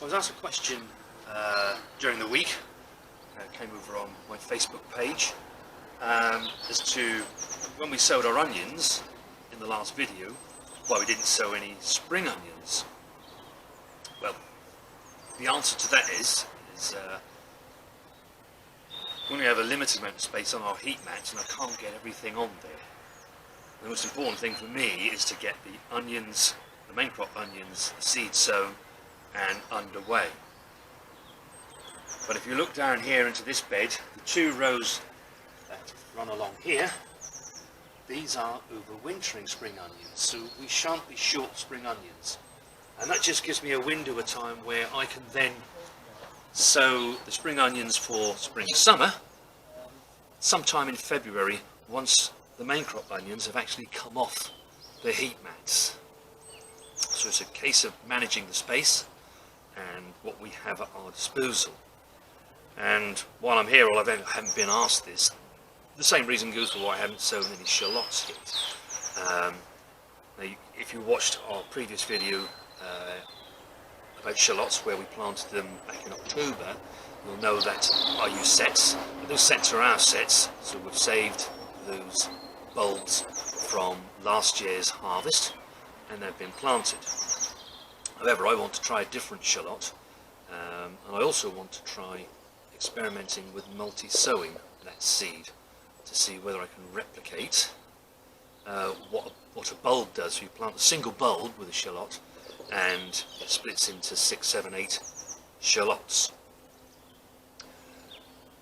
I was asked a question during the week, came over on my Facebook page, as to when we sowed our onions in the last video, why we didn't sow any spring onions. Well, the answer to that is we only have a limited amount of space on our heat mats and I can't get everything on there. The most important thing for me is to get the onions, the main crop onions, the seed sown and underway. But if you look down here into this bed, the two rows that run along here, these are overwintering spring onions, so we shan't be short spring onions. And that just gives me a window of time where I can then sow the spring onions for spring summer sometime in February, once the main crop onions have actually come off the heat mats. So it's a case of managing the space and what we have at our disposal. And while I'm here, I haven't been asked this. The same reason goes for why I haven't sown any shallots yet. Now, if you watched our previous video about shallots, where we planted them back in October, you'll know that I use sets. Those sets are our sets, so we've saved those bulbs from last year's harvest and they've been planted. However, I want to try a different shallot, and I also want to try experimenting with multi-sowing that seed to see whether I can replicate what a bulb does. So you plant a single bulb with a shallot and it splits into 6, 7, 8 shallots.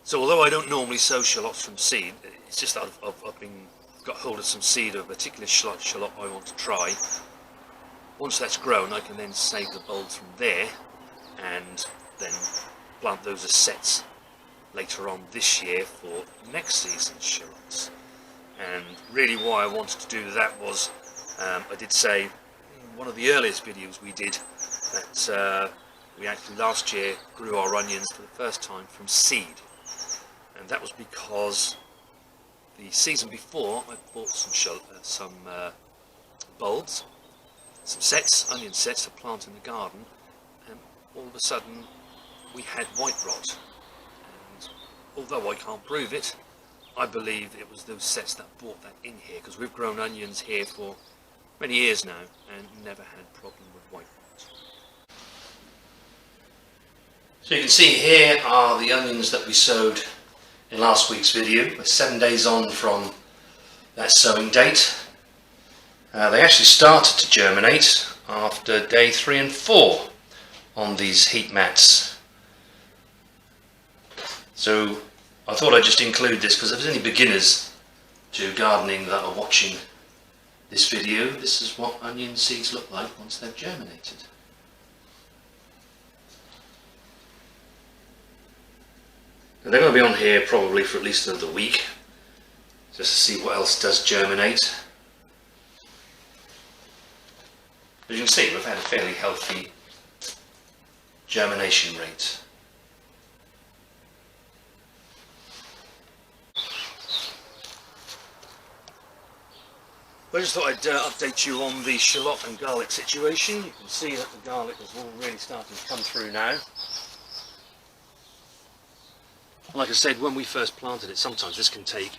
So although I don't normally sow shallots from seed, it's just that I've got hold of some seed of a particular shallot I want to try. Once that's grown, I can then save the bulbs from there and then plant those as sets later on this year for next season's shallots. And really why I wanted to do that was, I did say in one of the earliest videos we did that we actually last year grew our onions for the first time from seed. And that was because the season before I bought some bulbs, some sets, onion sets to plant in the garden, and all of a sudden we had white rot. And although I can't prove it, I believe it was those sets that brought that in here, because we've grown onions here for many years now and never had a problem with white rot. So you can see here are the onions that we sowed in last week's video. We're 7 days on from that sowing date. They actually started to germinate after day 3 and 4 on these heat mats. So I thought I'd just include this because if there's any beginners to gardening that are watching this video, this is what onion seeds look like once they've germinated. And they're going to be on here probably for at least another week, just to see what else does germinate. As you can see, we've had a fairly healthy germination rate. I just thought I'd update you on the shallot and garlic situation. You can see that the garlic is all really starting to come through now. Like I said, when we first planted it, sometimes this can take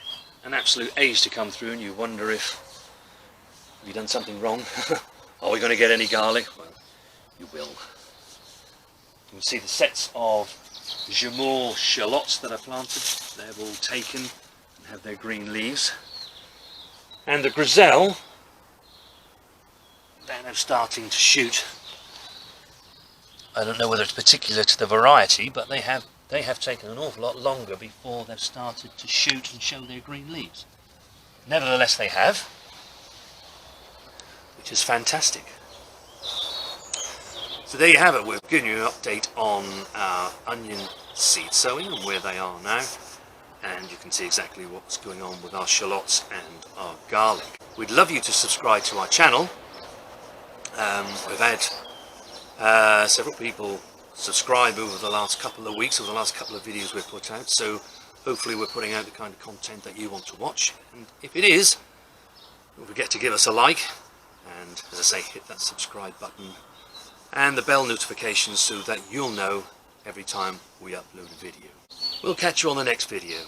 an absolute age to come through and you wonder if you've done something wrong. Are we going to get any garlic? Well, you will. You can see the sets of Jamal shallots that I planted. They've all taken and have their green leaves. And the Griselle, they're now starting to shoot. I don't know whether it's particular to the variety, but they have taken an awful lot longer before they've started to shoot and show their green leaves. Nevertheless, they have, which is fantastic. So there you have it. We're giving you an update on our onion seed sowing and where they are now, and you can see exactly what's going on with our shallots and our garlic. We'd love you to subscribe to our channel. We've had several people subscribe over the last couple of weeks, over the last couple of videos we've put out, so hopefully we're putting out the kind of content that you want to watch. And if it is, don't forget to give us a like, and as I say, hit that subscribe button and the bell notifications so that you'll know every time we upload a video. We'll catch you on the next video.